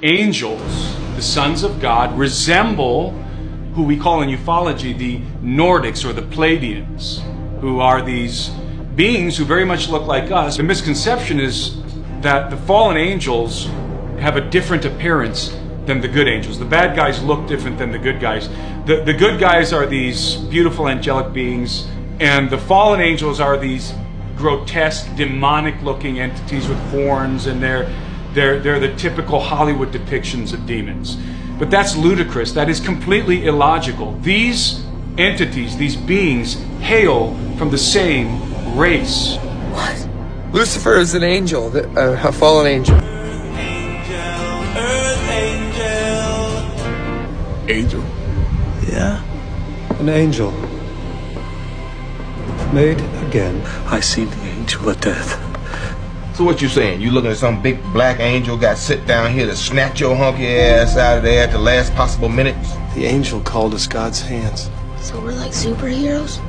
Angels, the sons of God, resemble who we call in ufology the Nordics or the Pleiadians, who are these beings who very much look like us. The misconception is that the fallen angels have a different appearance than the good angels. The bad guys look different than the good guys. The good guys are these beautiful angelic beings, and the fallen angels are these grotesque, demonic-looking entities with horns, and they're the typical Hollywood depictions of demons. But that's ludicrous. That is completely illogical. These entities, these beings, hail from the same race. What? Lucifer is an angel, a fallen angel. Earth angel. Angel? Yeah. An angel. Made again. I seen the angel of death. So what you saying? You looking at some big black angel got sit down here to snatch your hunky ass out of there at the last possible minute? The angel called us God's hands. So we're like superheroes?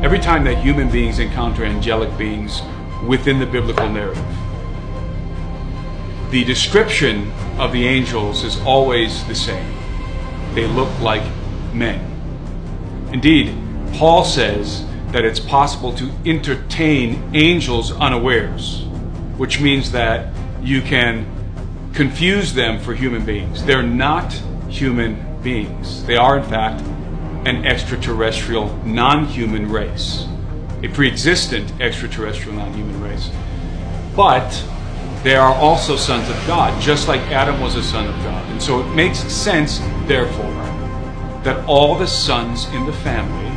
Every time that human beings encounter angelic beings within the biblical narrative, the description of the angels is always the same. They look like men. Indeed, Paul says that it's possible to entertain angels unawares, which means that you can confuse them for human beings. They're not human beings. They are, in fact, an extraterrestrial, non-human race, a pre-existent extraterrestrial, non-human race. But they are also sons of God, just like Adam was a son of God. And so it makes sense, therefore, that all the sons in the family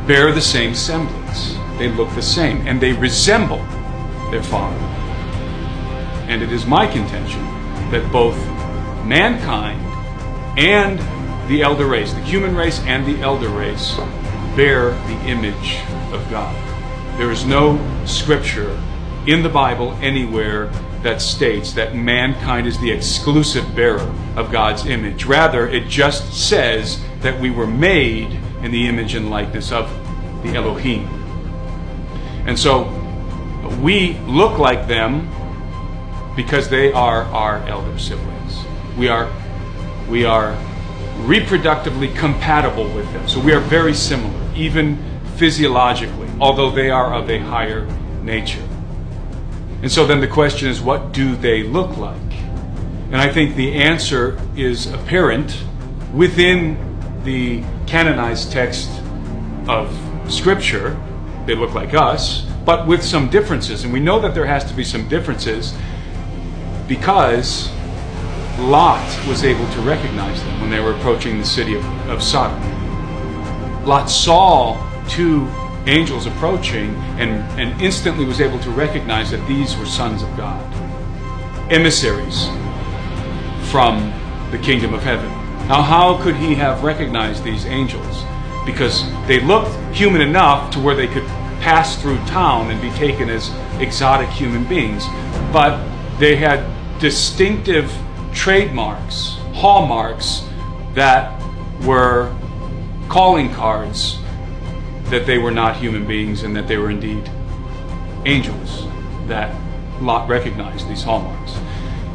bear the same semblance. They look the same, and they resemble their father. And it is my contention that both mankind and the elder race, the human race and the elder race, bear the image of God. There is no scripture in the Bible anywhere that states that mankind is the exclusive bearer of God's image. Rather, it just says that we were made in the image and likeness of the Elohim. And so we look like them because they are our elder siblings. We are reproductively compatible with them. So we are very similar, even physiologically, although they are of a higher nature. And so then the question is, what do they look like? And I think the answer is apparent within the canonized text of Scripture. They look like us, but with some differences. And we know that there has to be some differences because Lot was able to recognize them when they were approaching the city of Sodom. Lot saw two angels approaching and instantly was able to recognize that these were sons of God, emissaries from the kingdom of heaven. Now, how could he have recognized these angels? Because they looked human enough to where they could pass through town and be taken as exotic human beings, but they had distinctive trademarks, hallmarks, that were calling cards that they were not human beings and that they were indeed angels, that Lot recognized these hallmarks.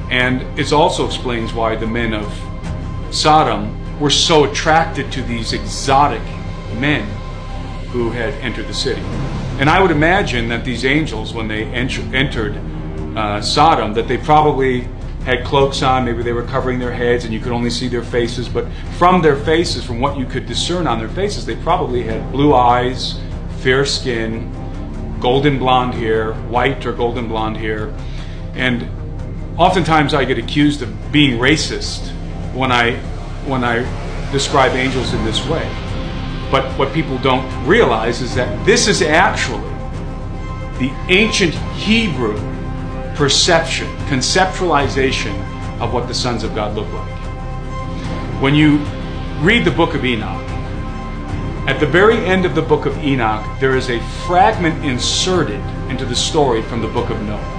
And it also explains why the men of Sodom were so attracted to these exotic men who had entered the city. And I would imagine that these angels, when they entered Sodom, that they probably had cloaks on, maybe they were covering their heads and you could only see their faces, but from their faces, from what you could discern on their faces, they probably had blue eyes, fair skin, golden blonde hair, white or golden blonde hair. And oftentimes I get accused of being racist when I describe angels in this way. But what people don't realize is that this is actually the ancient Hebrew perception, conceptualization of what the sons of God look like. When you read the book of Enoch, at the very end of the book of Enoch, there is a fragment inserted into the story from the book of Noah.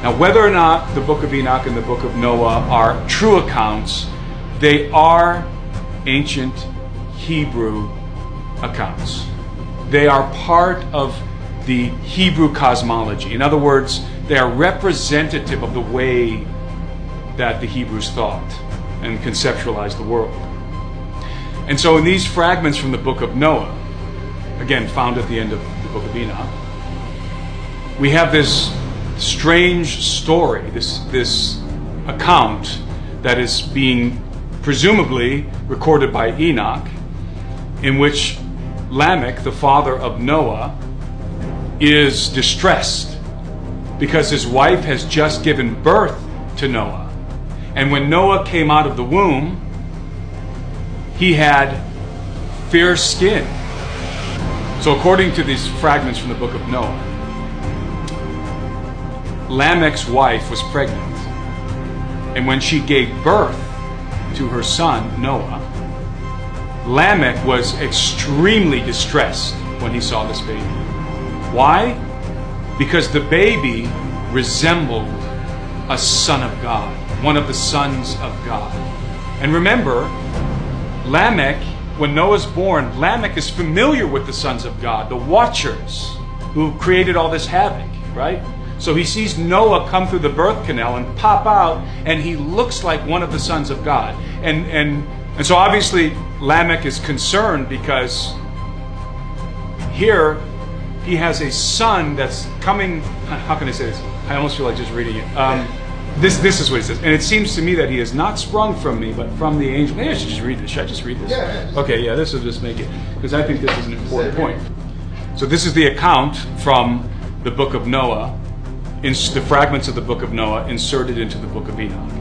Now, whether or not the book of Enoch and the book of Noah are true accounts, they are ancient Hebrew accounts. They are part of the Hebrew cosmology. In other words, They are representative of the way that the Hebrews thought and conceptualized the world. And so in these fragments from the book of Noah, again found at the end of the book of Enoch, we have this strange story, this account that is being presumably recorded by Enoch, in which Lamech, the father of Noah, is distressed because his wife has just given birth to Noah. And when Noah came out of the womb, he had fair skin. So according to these fragments from the book of Noah, Lamech's wife was pregnant. And when she gave birth to her son, Noah, Lamech was extremely distressed when he saw this baby. Why? Because the baby resembled a son of God, one of the sons of God. And remember, Lamech, when Noah's born, Lamech is familiar with the sons of God, the watchers who created all this havoc, right? So he sees Noah come through the birth canal and pop out, and he looks like one of the sons of God. And so obviously Lamech is concerned because here he has a son that's coming. How can I say this? I almost feel like just reading it. This is what he says. And it seems to me that he is not sprung from me, but from the angel. Maybe I should just read this. Should I just read this? Yeah. Okay, yeah, this will just make it, because I think this is an important point. So this is the account from the book of Noah, in the fragments of the book of Noah inserted into the book of Enoch.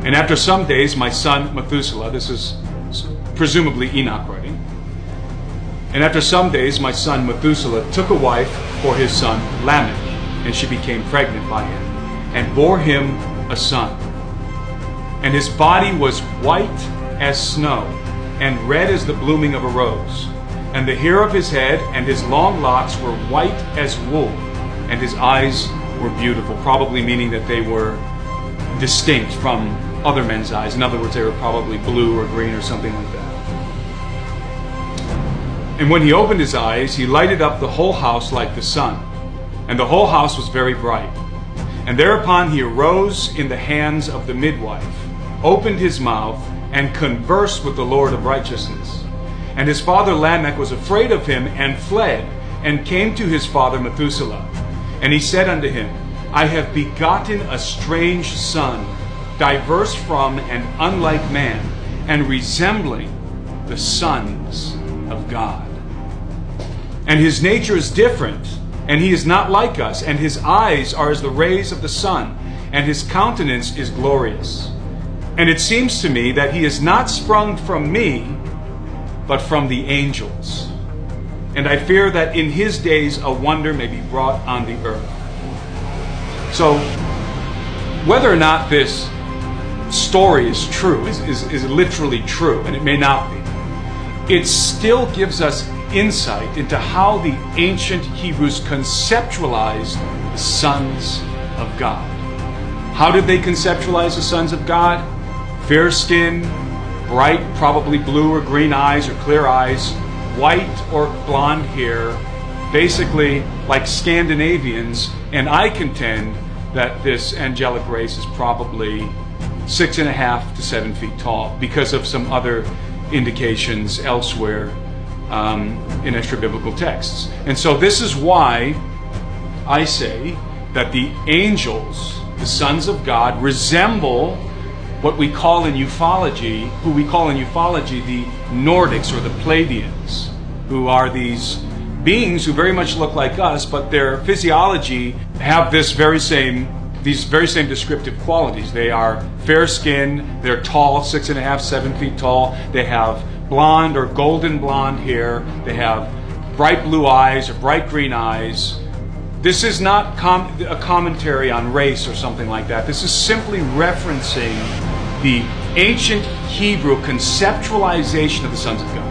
And after some days, my son Methuselah, this is presumably Enoch writing, and after some days, my son Methuselah took a wife for his son Lamech, and she became pregnant by him, and bore him a son. And his body was white as snow, and red as the blooming of a rose. And the hair of his head and his long locks were white as wool, and his eyes were beautiful, probably meaning that they were distinct from other men's eyes. In other words, they were probably blue or green or something like that. And when he opened his eyes, he lighted up the whole house like the sun, and the whole house was very bright. And thereupon he arose in the hands of the midwife, opened his mouth, and conversed with the Lord of righteousness. And his father Lamech was afraid of him, and fled, and came to his father Methuselah. And he said unto him, I have begotten a strange son, diverse from and unlike man, and resembling the sons of God. And his nature is different, and he is not like us, and his eyes are as the rays of the sun, and his countenance is glorious. And it seems to me that he is not sprung from me, but from the angels. And I fear that in his days a wonder may be brought on the earth. So, whether or not this story is true, is literally true, and it may not be, it still gives us insight into how the ancient Hebrews conceptualized the sons of God. How did they conceptualize the sons of God? Fair skin, bright, probably blue or green eyes or clear eyes, white or blonde hair, basically like Scandinavians. And I contend that this angelic race is probably 6.5 to 7 feet tall because of some other indications elsewhere in extra-biblical texts. And so this is why I say that the angels, the sons of God, resemble what we call in ufology, the Nordics or the Pleiadians, who are these beings who very much look like us, but their physiology have these very same descriptive qualities. They are fair skinned, they're tall, 6.5, 7 feet tall, they have blonde or golden blonde hair, they have bright blue eyes or bright green eyes. This is not a commentary on race or something like that. This is simply referencing the ancient Hebrew conceptualization of the sons of God.